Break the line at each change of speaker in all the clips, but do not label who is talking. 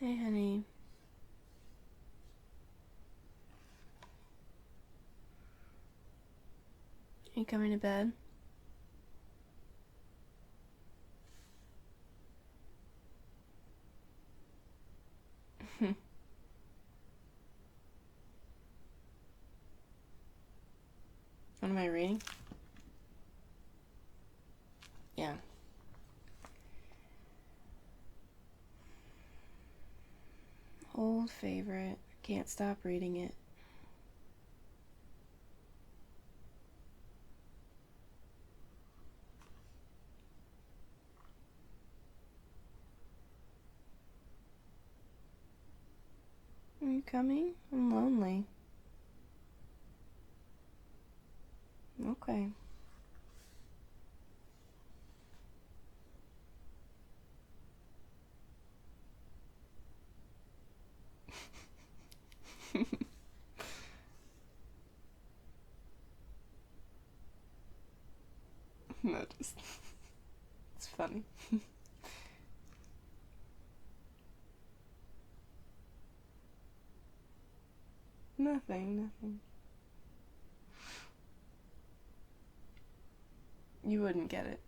Hey, honey. Are you coming to bed? What am I reading? Yeah. Old favorite. Can't stop reading it. Are you coming? I'm lonely. Okay. No, just. It's funny. Nothing. You wouldn't get it.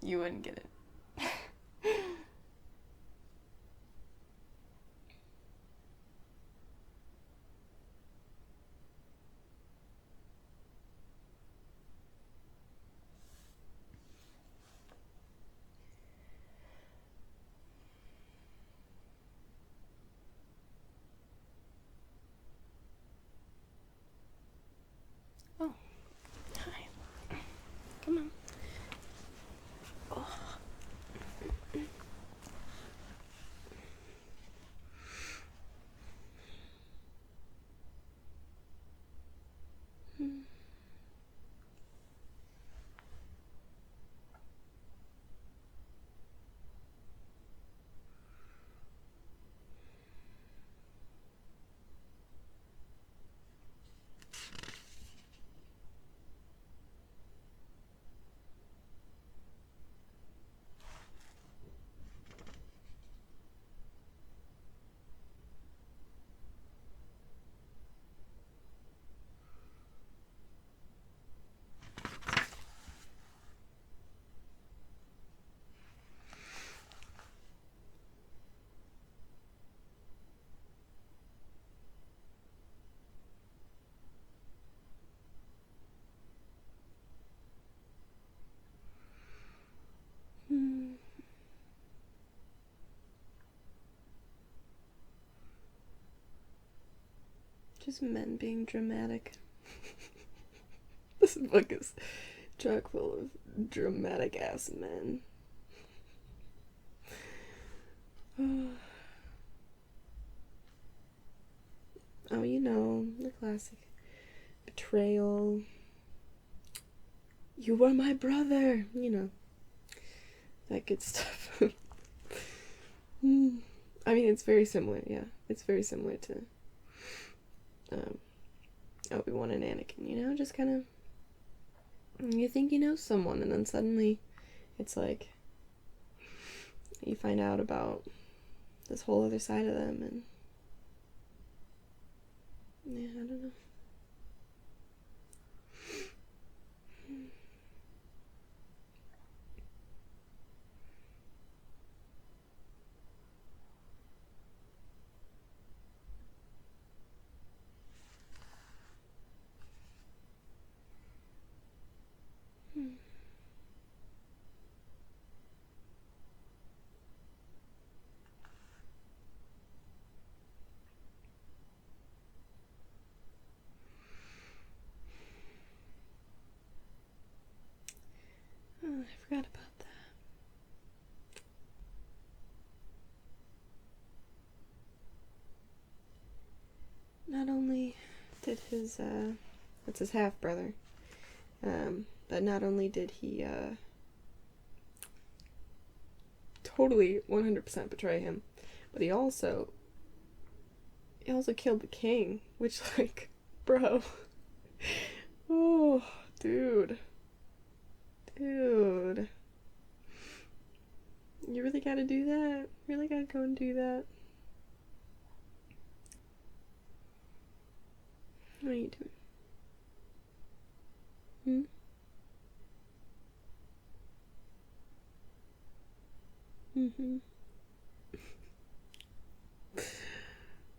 You wouldn't get it. Oh, hi. Come on. Oh. Just men being dramatic. This book is chock full of dramatic ass men. Oh, you know, the classic betrayal. You were my brother, you know, that good stuff. I mean, it's very similar, yeah. It's very similar to Obi-Wan and Anakin, you know, just kind of, you think you know someone, and then suddenly it's like you find out about this whole other side of them, and yeah, I don't know. Oh, I forgot about that. Not only did that's his half brother, but not only did he totally 100% betray him, but he also killed the king, which, like, bro. Oh, dude. You really gotta do that? Really gotta go and do that? What are you doing?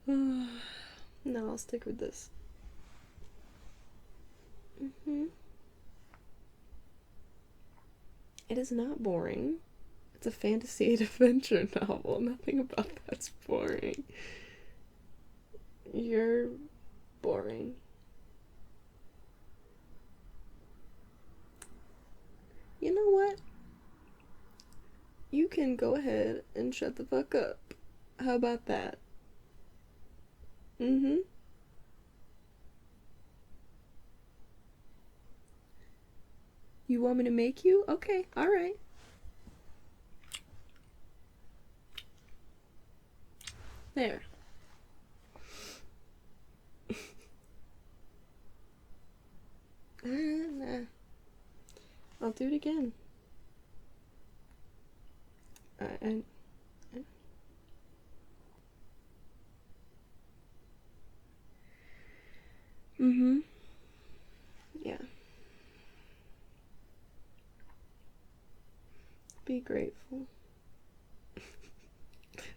Hmm? No, I'll stick with this. It is not boring. It's a fantasy adventure novel. Nothing about that's boring. You're boring. You know what? You can go ahead and shut the fuck up. How about that? Mm-hmm. You want me to make you? Okay, alright. There. Nah. I'll do it again. I mm-hmm. Yeah. Be grateful.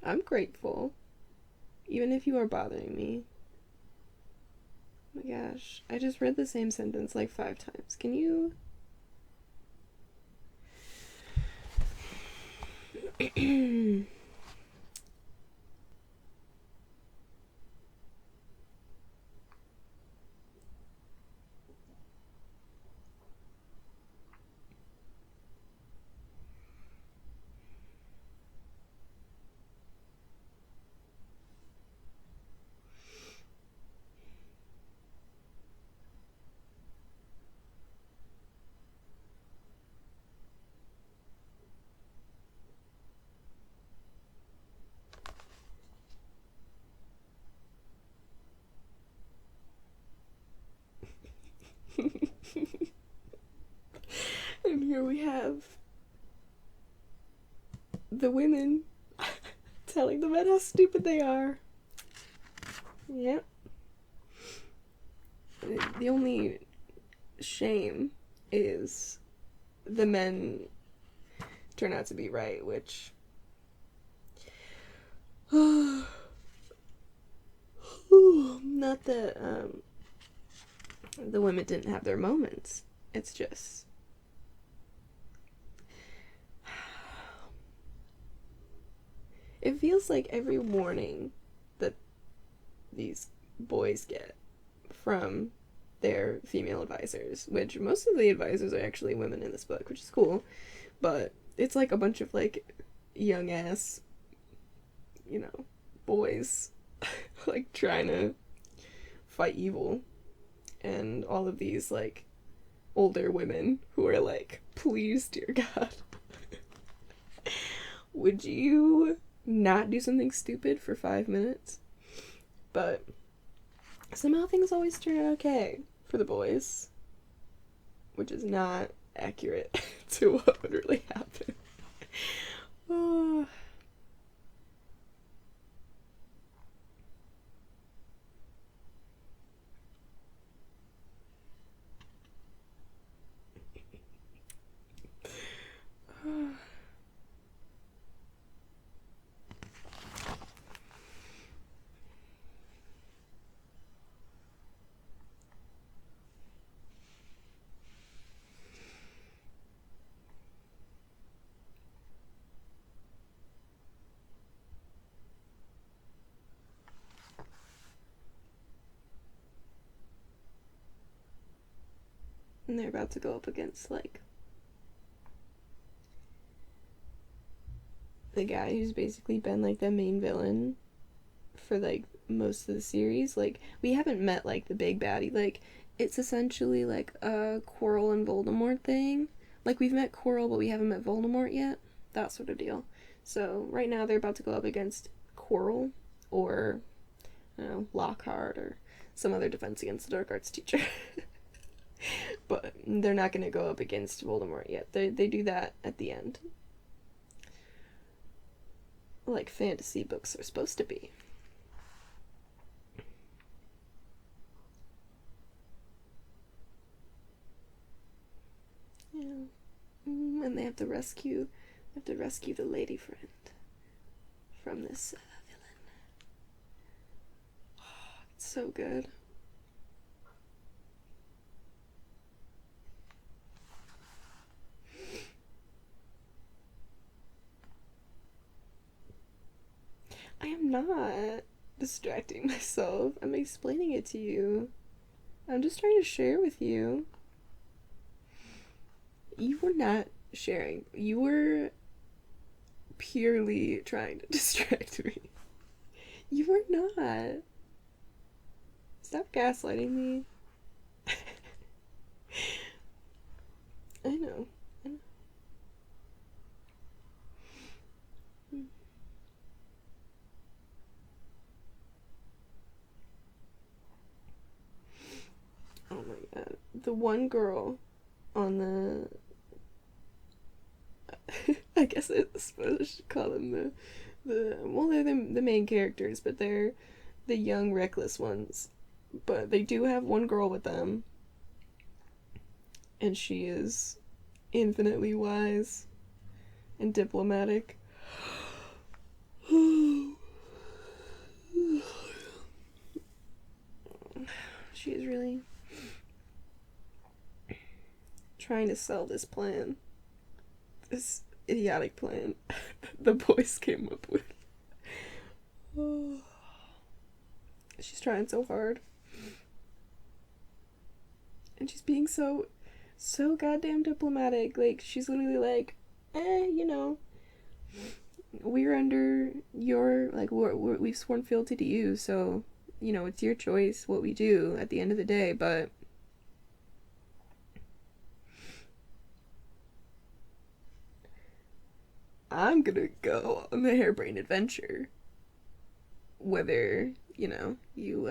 I'm grateful. Even if you are bothering me. Oh my gosh. I just read the same sentence like 5 times. Can you? And here we have the women telling the men how stupid they are. Yep. The only shame is the men turn out to be right, which not that the women didn't have their moments. It's just it feels like every warning that these boys get from their female advisors, which most of the advisors are actually women in this book, which is cool, but it's like a bunch of like young ass, you know, boys like trying to fight evil, and all of these like older women who are like, please, dear God, would you not do something stupid for 5 minutes? But somehow things always turn out okay for the boys, which is not accurate to what would really happen. Oh. And they're about to go up against like the guy who's basically been like the main villain for like most of the series. Like, we haven't met like the big baddie. Like, it's essentially like a Quirrell and Voldemort thing. Like, we've met Quirrell, but we haven't met Voldemort yet. That sort of deal. So right now they're about to go up against Quirrell or, I don't know, Lockhart or some other Defense Against the Dark Arts teacher. But they're not going to go up against Voldemort yet. They do that at the end. Like fantasy books are supposed to be. rescue the lady friend from this villain. Oh, it's so good. I am not distracting myself. I'm explaining it to you. I'm just trying to share with you. You were not sharing. You were purely trying to distract me. You were not. Stop gaslighting me. I know. Oh my god. The one girl on the I guess I suppose I should call them they're the main characters, but they're the young reckless ones. But they do have one girl with them, and she is infinitely wise and diplomatic. She is really trying to sell this plan, this idiotic plan the boys came up with. She's trying so hard, and she's being so goddamn diplomatic. Like, she's literally like, you know, we're under your, like, we've sworn fealty to you, so, you know, it's your choice what we do at the end of the day, but I'm gonna go on the harebrained adventure. Whether, you know, you,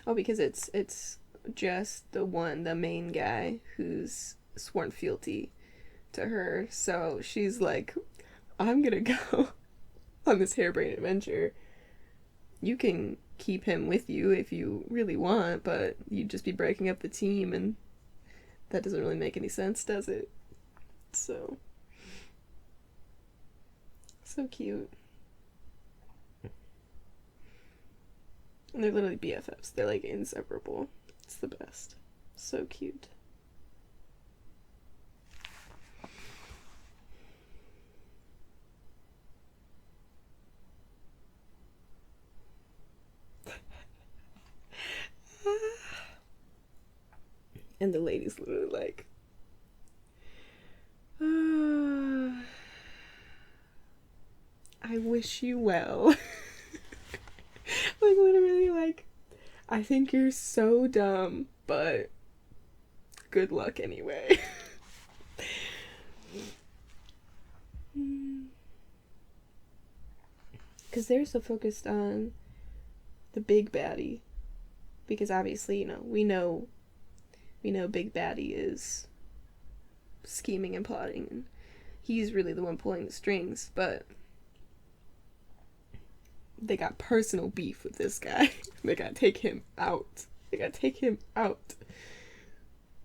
oh, because it's just the main guy who's sworn fealty to her, so she's like, I'm gonna go on this harebrained adventure. You can keep him with you if you really want, but you'd just be breaking up the team, and that doesn't really make any sense, does it? So cute. And they're literally BFFs. They're like inseparable. It's the best. So cute. And the lady's literally like, I wish you well. Like, literally, like, I think you're so dumb, but good luck anyway. Because they're so focused on the big baddie. Because obviously, you know, we know Big Baddie is scheming and plotting, and he's really the one pulling the strings, but they got personal beef with this guy. They gotta take him out.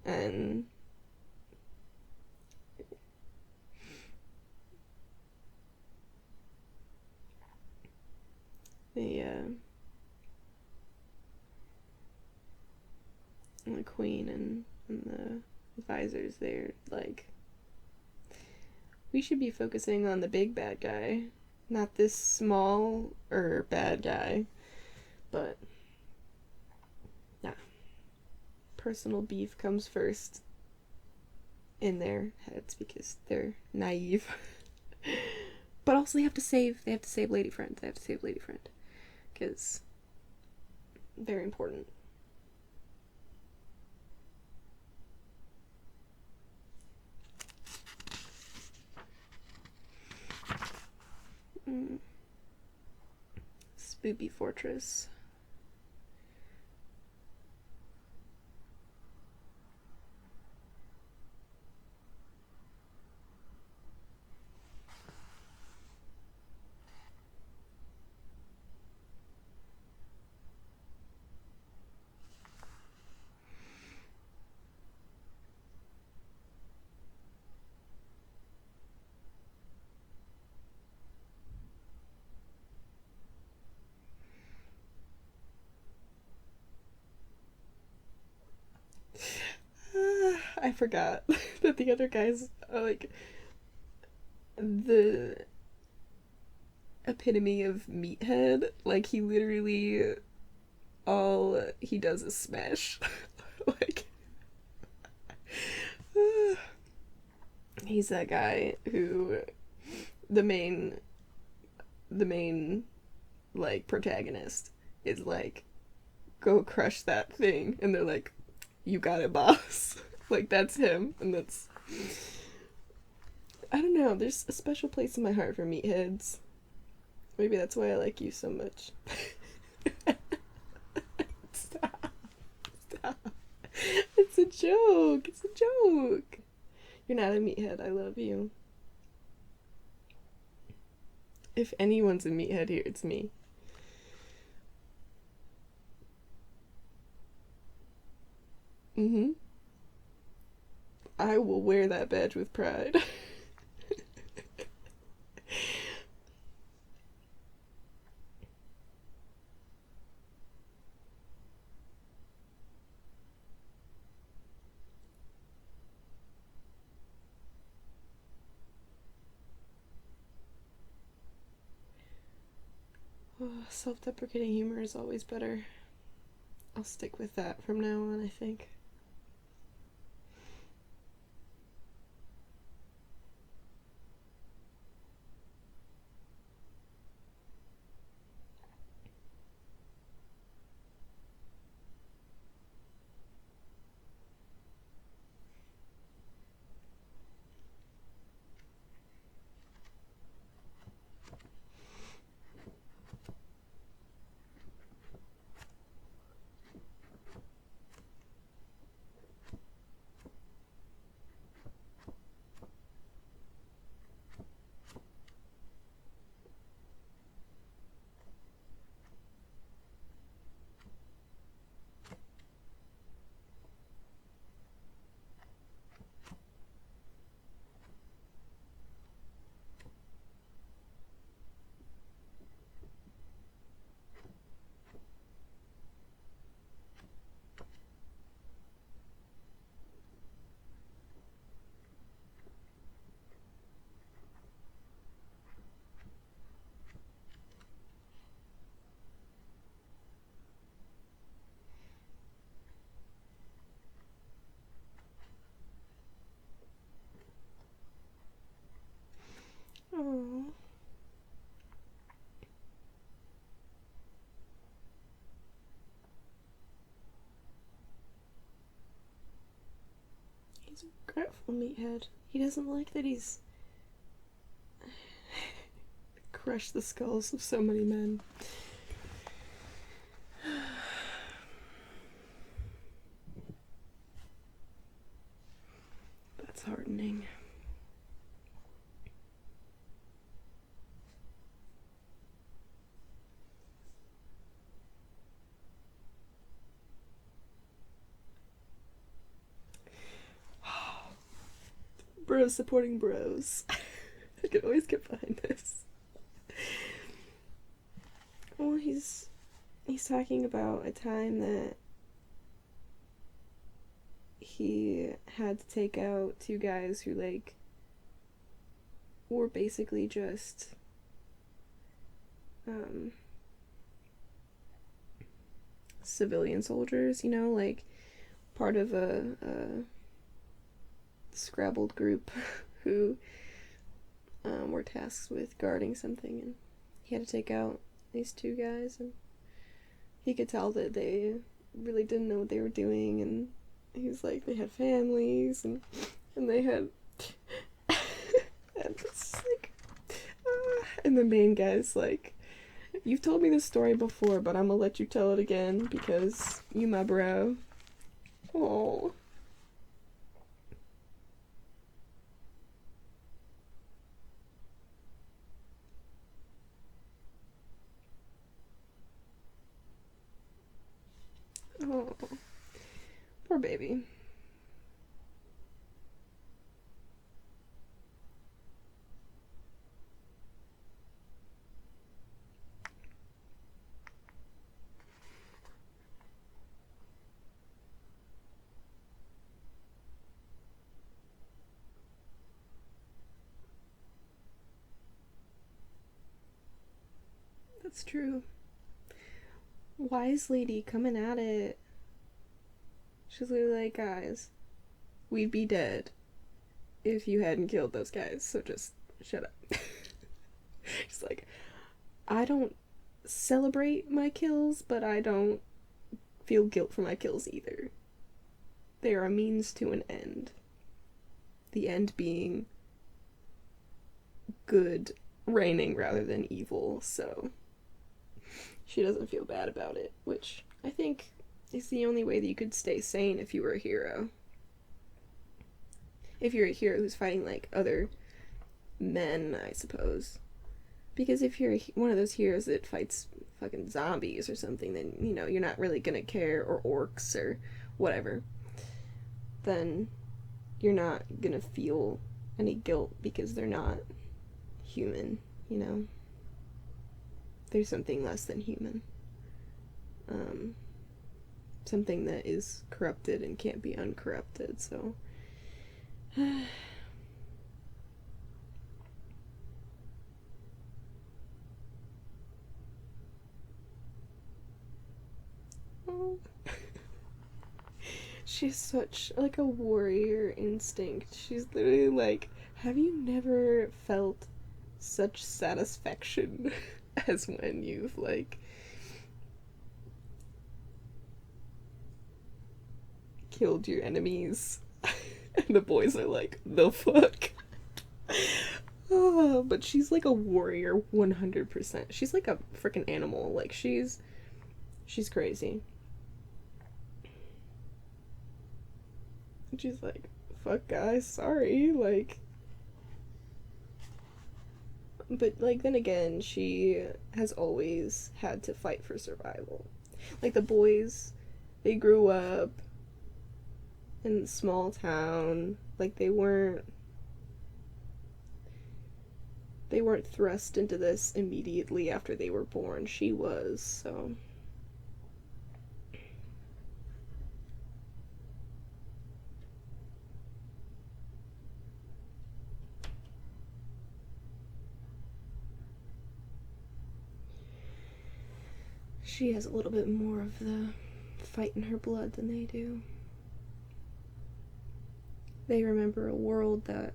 And the queen and the advisors, they're like, we should be focusing on the big bad guy, not this small bad guy. But yeah, personal beef comes first in their heads because they're naive. But also they have to save Lady Friend. They have to save Lady Friend because very important. Spoopy Fortress. forgot that the other guy's like the epitome of meathead. Like, he literally, all he does is smash. Like, he's that guy who the main like protagonist is like, go crush that thing, and they're like, you got it, boss. Like, that's him. And that's, I don't know, there's a special place in my heart for meatheads. Maybe that's why I like you so much. Stop. It's a joke. It's a joke. You're not a meathead. I love you. If anyone's a meathead here, it's me. I will wear that badge with pride. Oh, self-deprecating humor is always better. I'll stick with that from now on, I think. Oh. He's a regretful meathead. He doesn't like that he's crushed the skulls of so many men. That's heartening. Bros supporting bros. I can always get behind this. Well, he's talking about a time that he had to take out two guys who, like, were basically just civilian soldiers, you know, like part of a scrabbled group who were tasked with guarding something, and he had to take out these two guys, and he could tell that they really didn't know what they were doing, and he's like, they had families, and they had and it's like, and the main guy's like, you've told me this story before, but I'm gonna let you tell it again because you my bro. Oh. Oh, poor baby. That's true. Wise lady coming at it. She's literally like, guys, we'd be dead if you hadn't killed those guys, so just shut up. She's like, I don't celebrate my kills, but I don't feel guilt for my kills either. They are a means to an end. The end being good reigning rather than evil, so she doesn't feel bad about it, which I think is the only way that you could stay sane if you were a hero. If you're a hero who's fighting, like, other men, I suppose. Because if you're one of those heroes that fights fucking zombies or something, then, you know, you're not really gonna care, or orcs or whatever. Then you're not gonna feel any guilt because they're not human, you know? There's something less than human. Something that is corrupted and can't be uncorrupted, so... Oh. She's such, like, a warrior instinct. She's literally like, have you never felt such satisfaction as when you've, like, killed your enemies? And the boys are like, the fuck? Oh, but she's like a warrior 100%. She's like a freaking animal. Like, she's crazy. And she's like, fuck guys, sorry, like... But, like, then again, she has always had to fight for survival. Like, the boys, they grew up in a small town. Like, they weren't thrust into this immediately after they were born. She was, so... She has a little bit more of the fight in her blood than they do. They remember a world that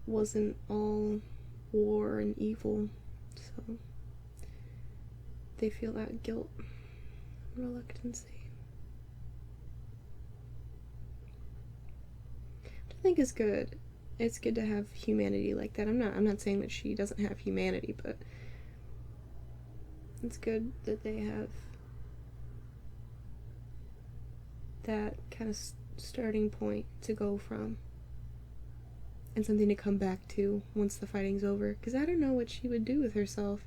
wasn't all war and evil, so they feel that guilt and reluctancy. Which I think is good. It's good to have humanity like that. I'm not saying that she doesn't have humanity, but it's good that they have that kind of starting point to go from and something to come back to once the fighting's over, because I don't know what she would do with herself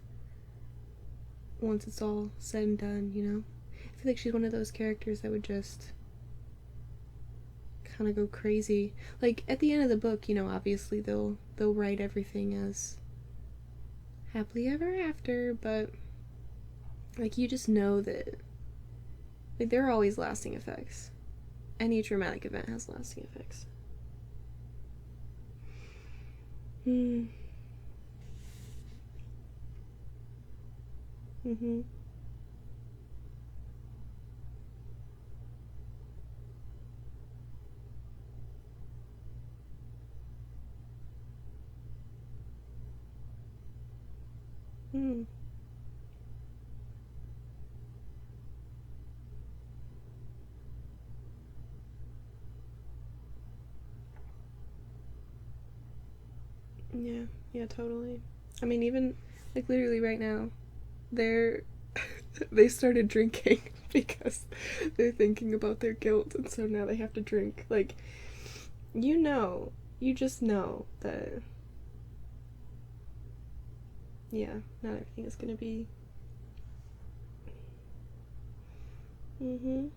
once it's all said and done, you know? I feel like she's one of those characters that would just kind of go crazy. Like, at the end of the book, you know, obviously they'll write everything as happily ever after, but like, you just know that, like, there are always lasting effects. Any traumatic event has lasting effects. Mm-hmm. Mm. Yeah, totally. I mean, even, like, literally right now, they started drinking because they're thinking about their guilt, and so now they have to drink. Like, you just know that, yeah, not everything is gonna be. Mm-hmm.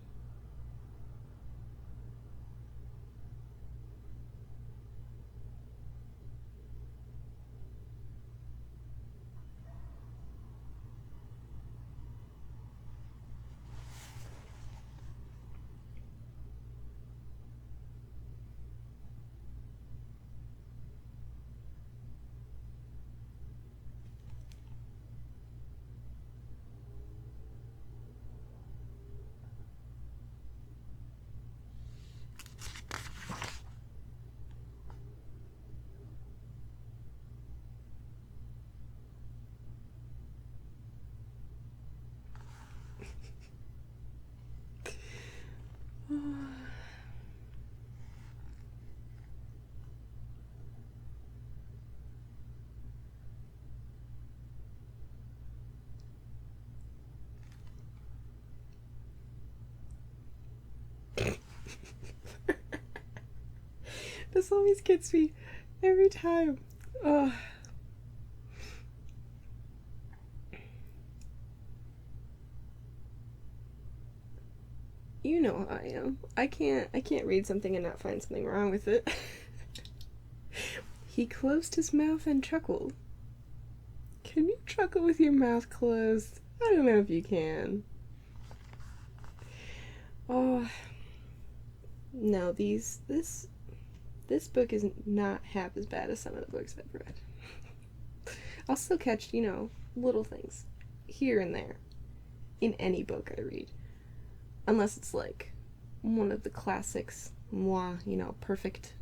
This always gets me every time. Ugh. You know how I am. I can't read something and not find something wrong with it. He closed his mouth and chuckled. Can you chuckle with your mouth closed? I don't know if you can. Oh no, this book is not half as bad as some of the books I've read. I'll still catch, little things here and there in any book I read. Unless it's like one of the classics, perfect.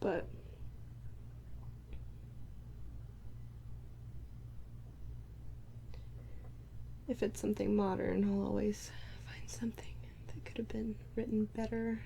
But if it's something modern, I'll always find something that could have been written better.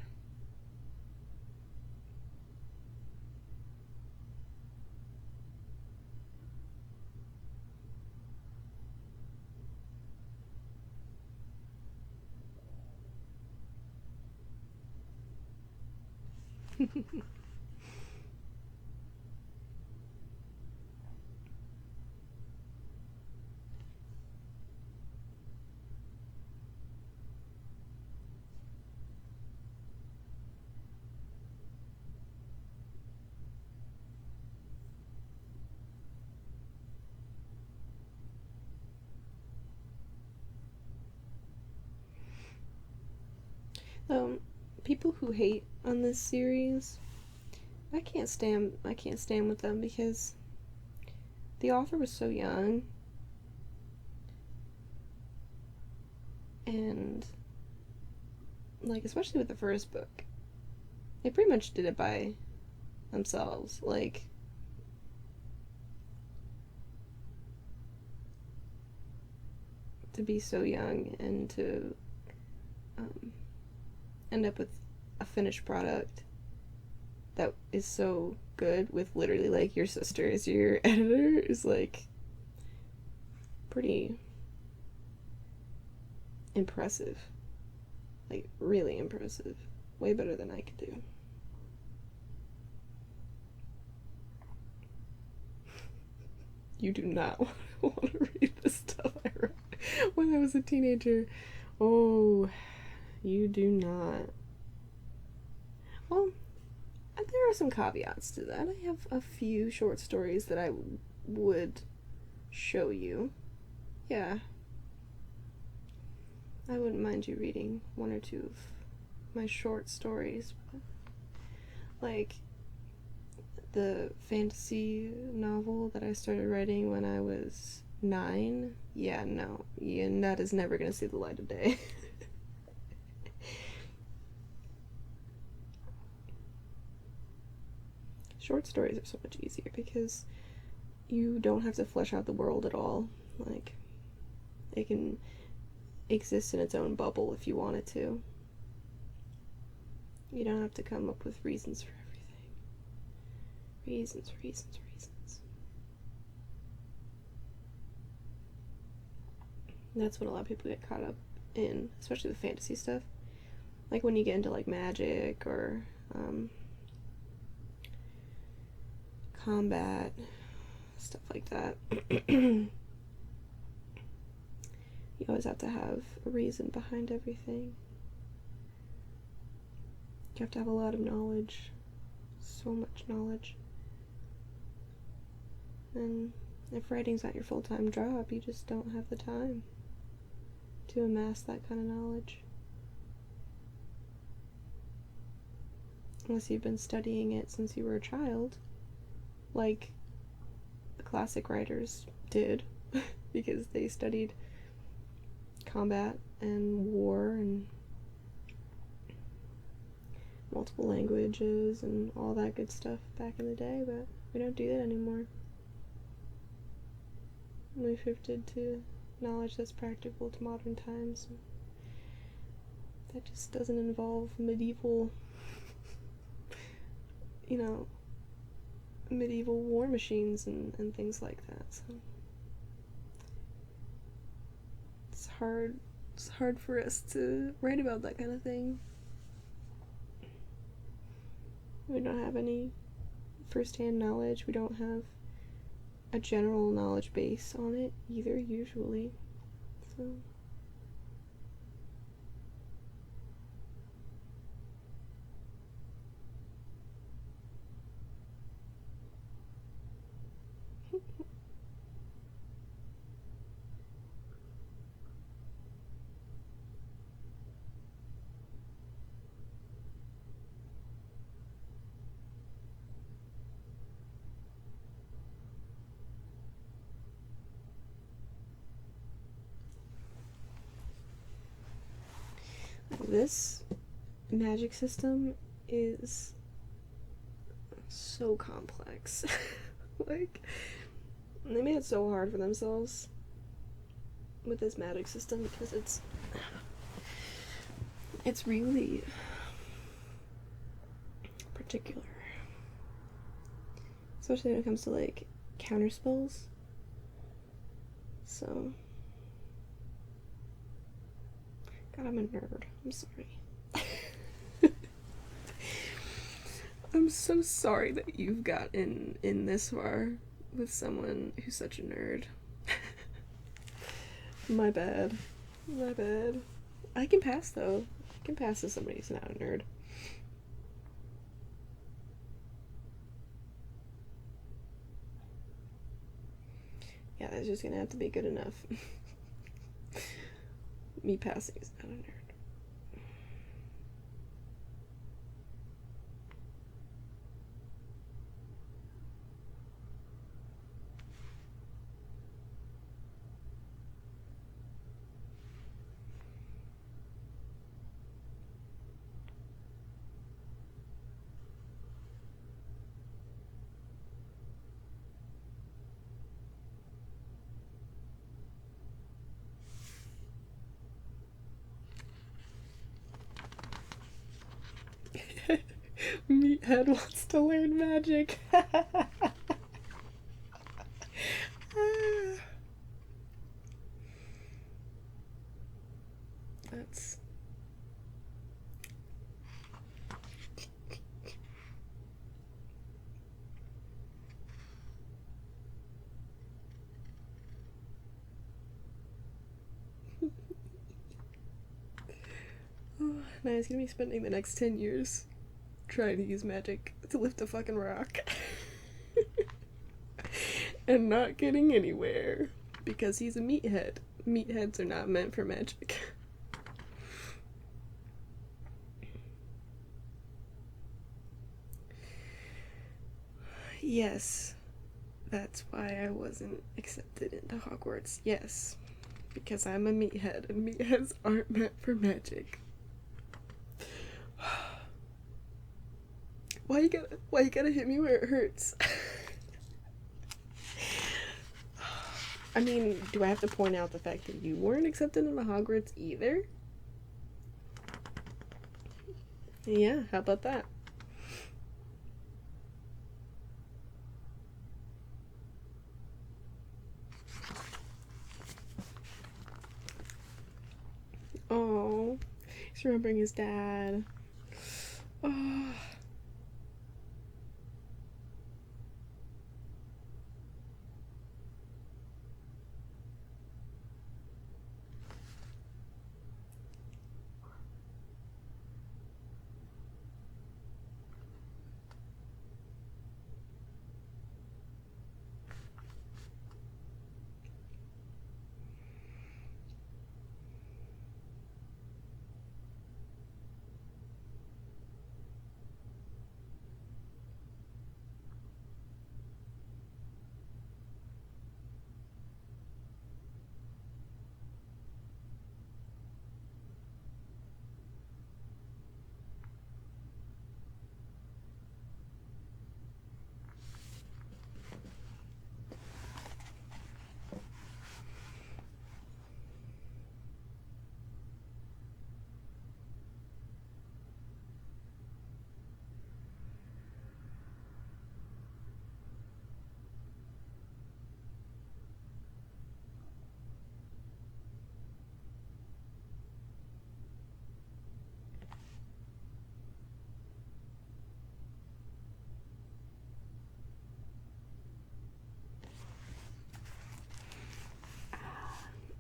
People who hate on this series, I can't stand with them because the author was so young, and like especially with the first book, they pretty much did it by themselves. Like to be so young and to end up with a finished product that is so good with literally like your sister as your editor is like pretty impressive. Like really impressive. Way better than I could do. You do not want to read the stuff I wrote when I was a teenager. Oh, you do not. Well, there are some caveats to that. I have a few short stories that I would show you. Yeah. I wouldn't mind you reading one or two of my short stories. Like the fantasy novel that I started writing when I was 9. Yeah, no. Yeah, that is never gonna see the light of day. Short stories are so much easier because you don't have to flesh out the world at all. Like, it can exist in its own bubble if you want it to. You don't have to come up with reasons for everything. Reasons. That's what a lot of people get caught up in, especially with fantasy stuff. Like when you get into like magic or combat, stuff like that. You always have to have a reason behind everything. You have to have a lot of knowledge. So much knowledge. And if writing's not your full-time job, you just don't have the time to amass that kind of knowledge. Unless you've been studying it since you were a child, like the classic writers did, because they studied combat and war and multiple languages and all that good stuff back in the day, but we don't do that anymore. We've shifted to knowledge that's practical to modern times. That just doesn't involve medieval medieval war machines and things like that. So it's hard for us to write about that kind of thing. We don't have any first-hand knowledge. We don't have a general knowledge base on it either, usually. So this magic system is so complex. Like, they made it so hard for themselves with this magic system because it's really particular, especially when it comes to like counter spells. So, God, I'm a nerd. I'm sorry. I'm so sorry that you've gotten in this far with someone who's such a nerd. My bad. My bad. I can pass, though. I can pass as somebody who's not a nerd. Yeah, that's just gonna have to be good enough. Me passing is not a nerd. Meathead wants to learn magic. That's... Now he's gonna be spending the next 10 years trying to use magic to lift a fucking rock. And not getting anywhere. Because he's a meathead. Meatheads are not meant for magic. Yes. That's why I wasn't accepted into Hogwarts. Yes. Because I'm a meathead, and meatheads aren't meant for magic. Why you gotta hit me where it hurts? I mean, do I have to point out the fact that you weren't accepted into Hogwarts either? Yeah, how about that? Oh, he's remembering his dad. Oh.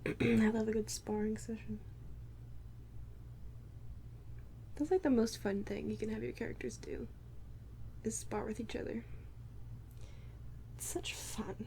I love a good sparring session. That's like the most fun thing you can have your characters do, is spar with each other. It's such fun.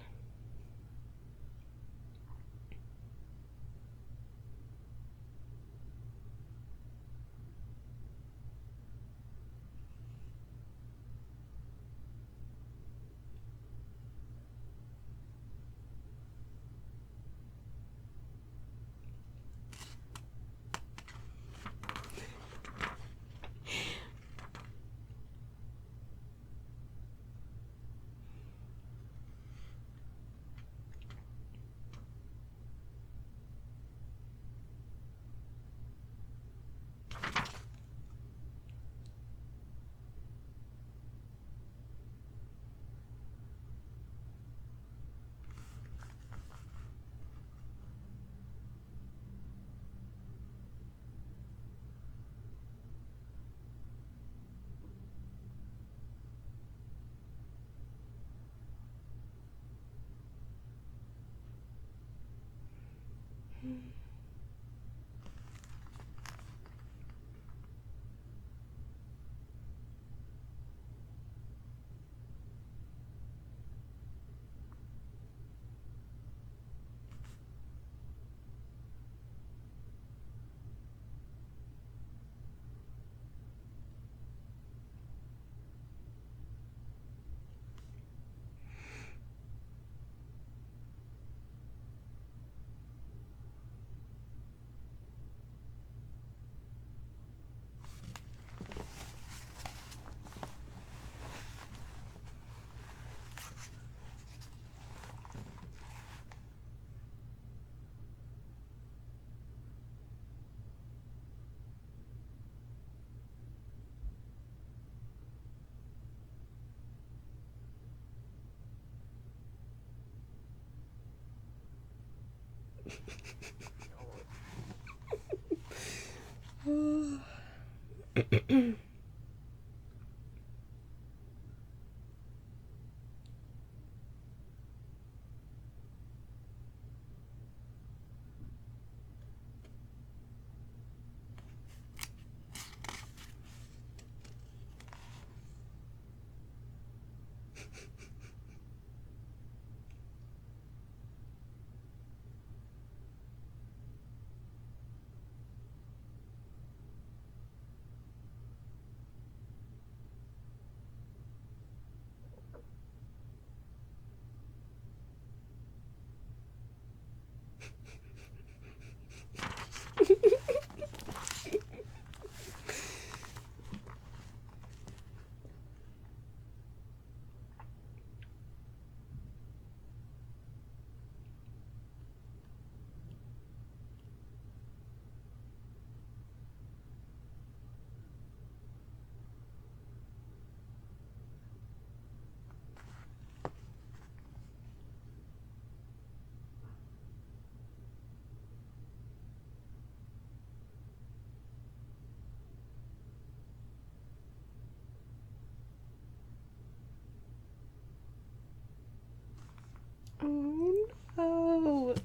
Oh no.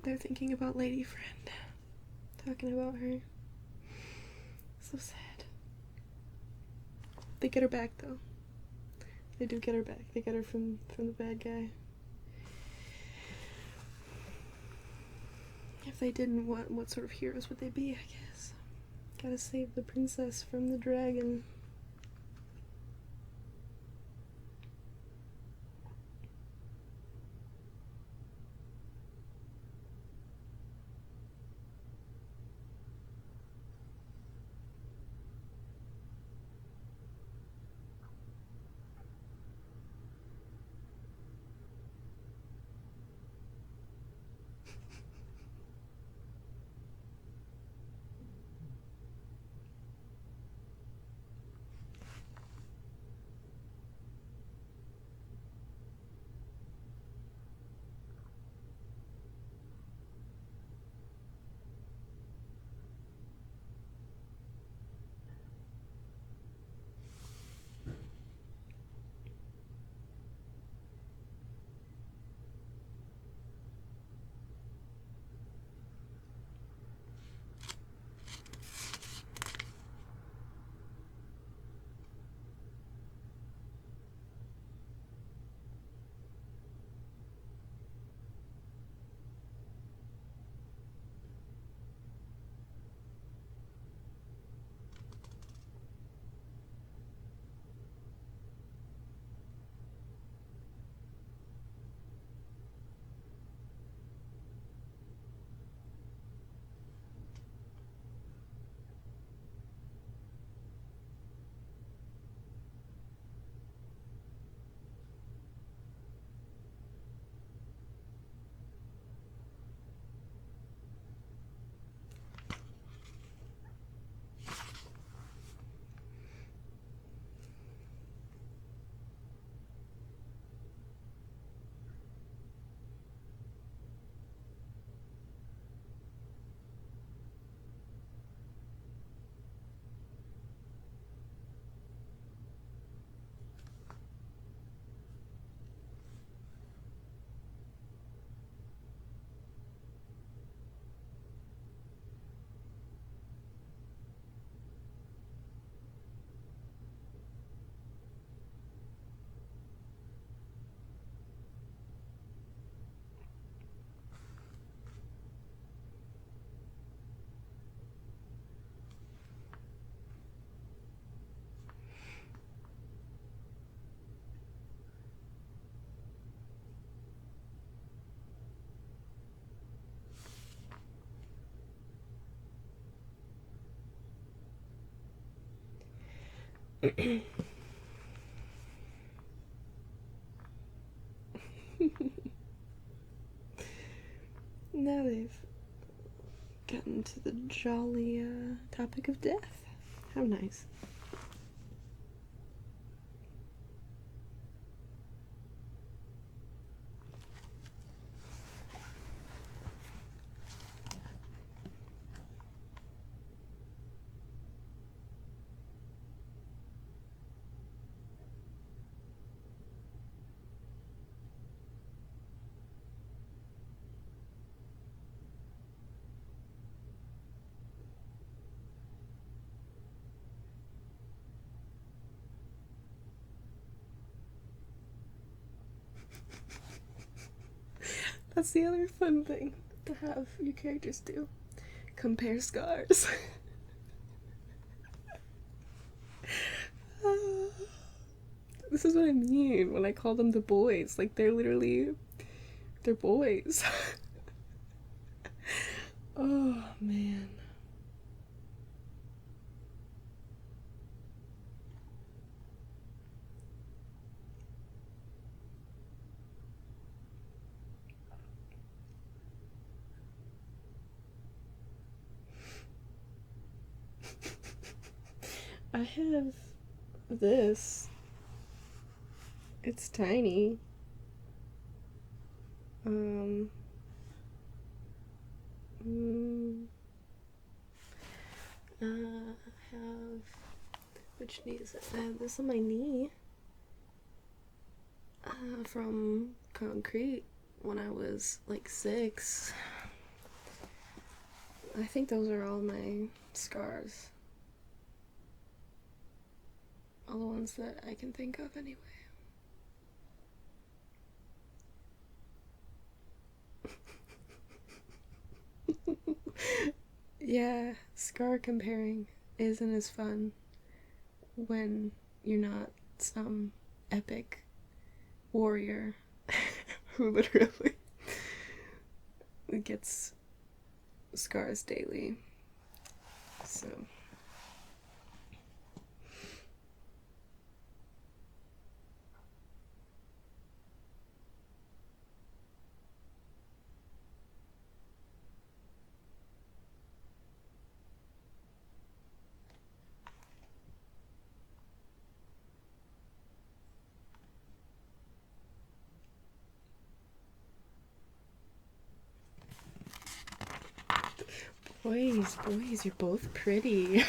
They're thinking about Lady Friend. Talking about her. So sad. They get her back though. They do get her back. They get her from the bad guy. If they didn't, what sort of heroes would they be, I guess? Gotta save the princess from the dragon. Now they've gotten to the jolly topic of death. How nice. That's the other fun thing to have your characters do. Compare scars. This is what I mean when I call them the boys. Like, they're boys. Oh, man. I have this. It's tiny. I have, which knee is it? I have this on my knee from concrete when I was like 6. I think those are all my scars. All the ones that I can think of anyway. Yeah, scar comparing isn't as fun when you're not some epic warrior who literally gets scars daily. So boys, you're both pretty.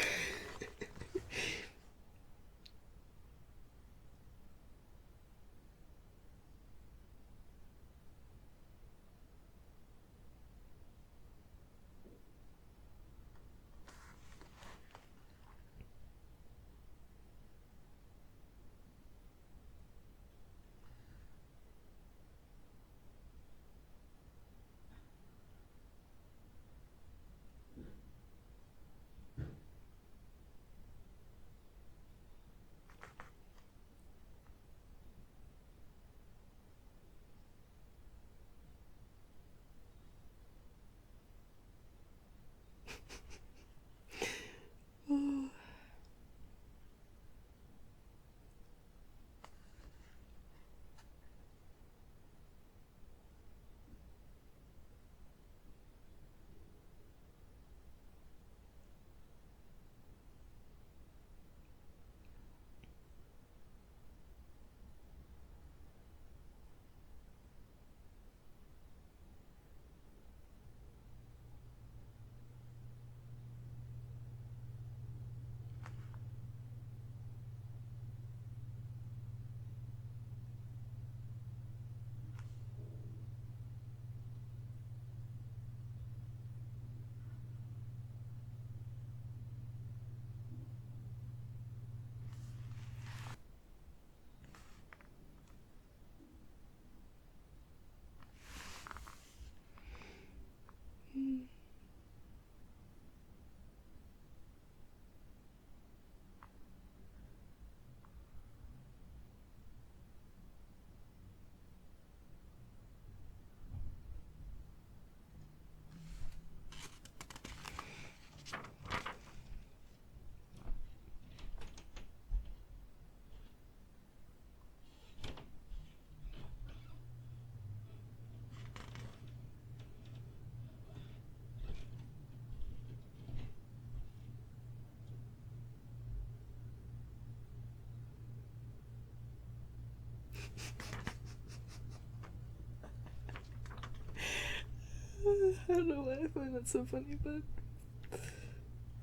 I don't know why I find that so funny, but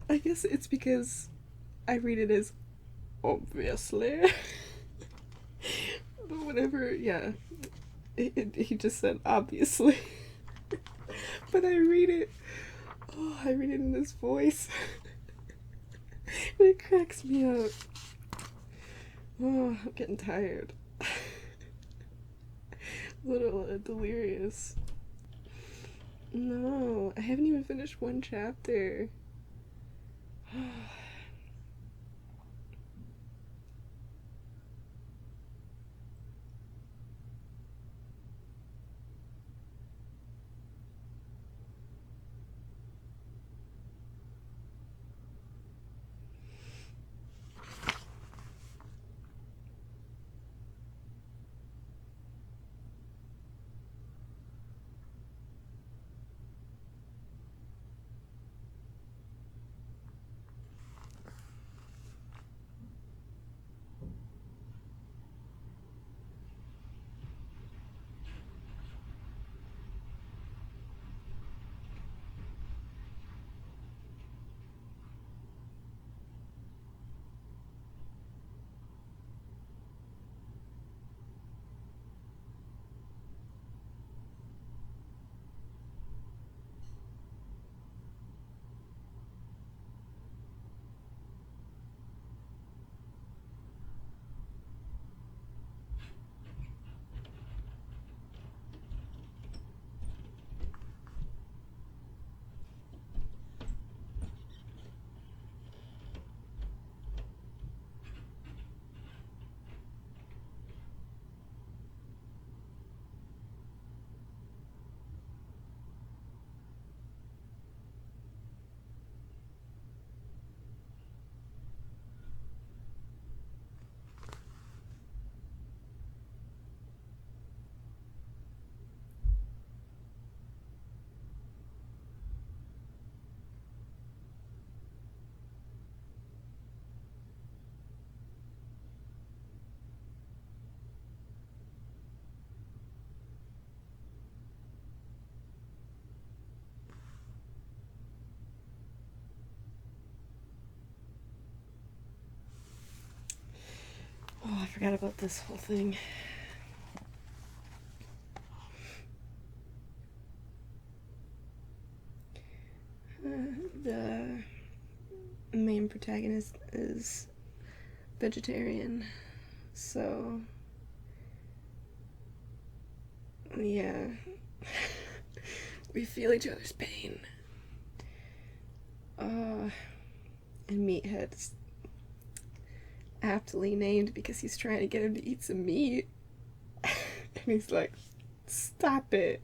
I guess it's because I read it as obviously. But whenever, yeah, he just said obviously. But I read it, oh, I read it in his voice. And it cracks me up. Oh, I'm getting tired. A little delirious. No, I haven't even finished one chapter. Oh, I forgot about this whole thing. The main protagonist is vegetarian, so yeah, we feel each other's pain. And Meathead's aptly named because he's trying to get him to eat some meat. And he's like, stop it.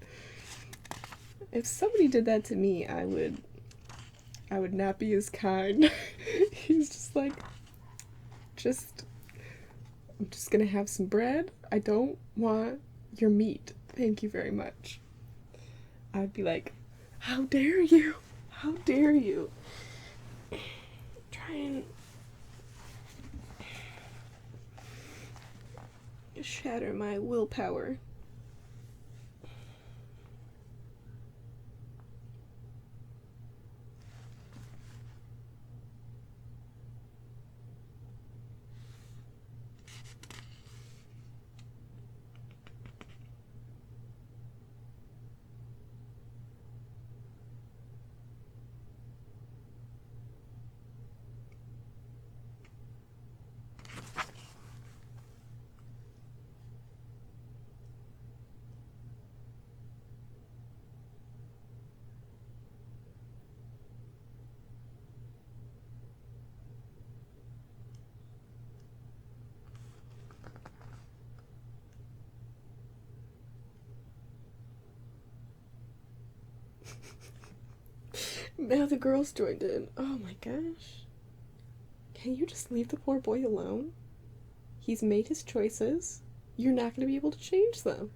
If somebody did that to me, I would not be as kind. He's just like, I'm just gonna have some bread. I don't want your meat. Thank you very much. I'd be like, how dare you? How dare you? Try and shatter my willpower. Now the girls joined in. Oh my gosh. Can you just leave the poor boy alone? He's made his choices. You're not going to be able to change them.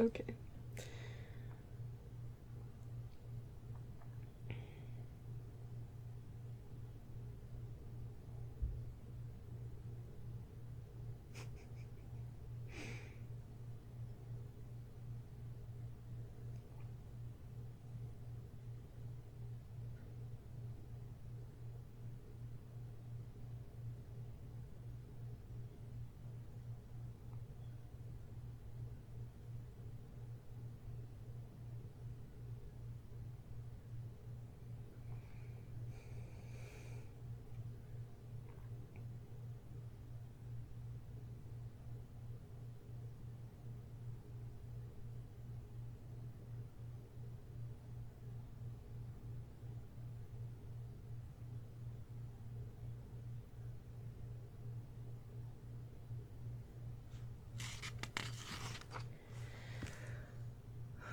Okay.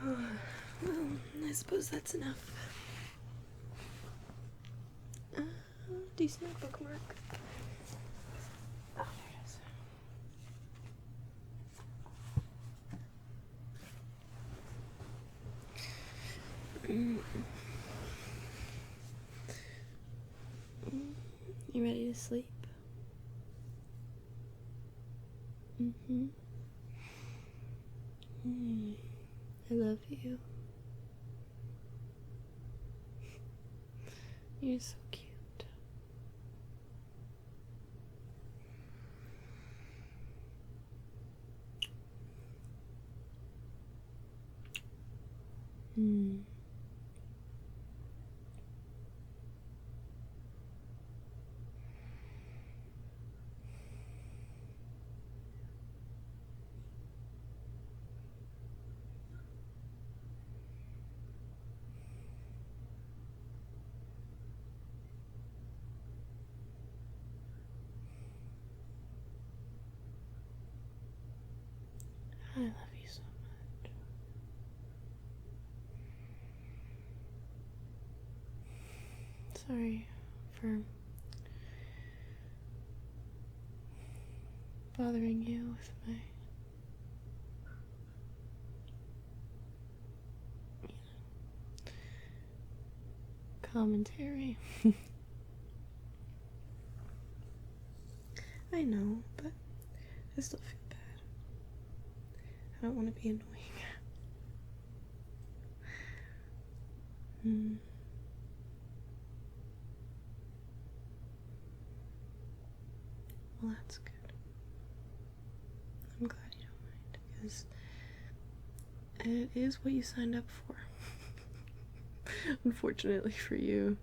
Well, I suppose that's enough. Do you see my bookmark? Oh, there it is. You ready to sleep? I love you. You're so cute. I love you so much. Sorry for bothering you with my commentary. I know, but I still feel bad. I don't want to be annoying. Well, that's good. I'm glad you don't mind, because it is what you signed up for. Unfortunately for you.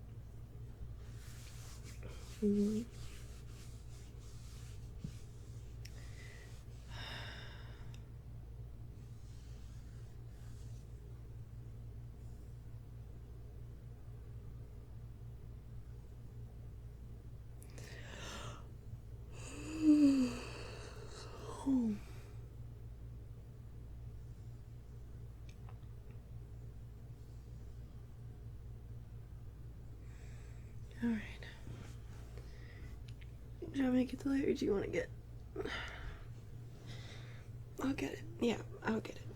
Alright. Do you want me to get the light, or do you want to get... I'll get it. Yeah, I'll get it.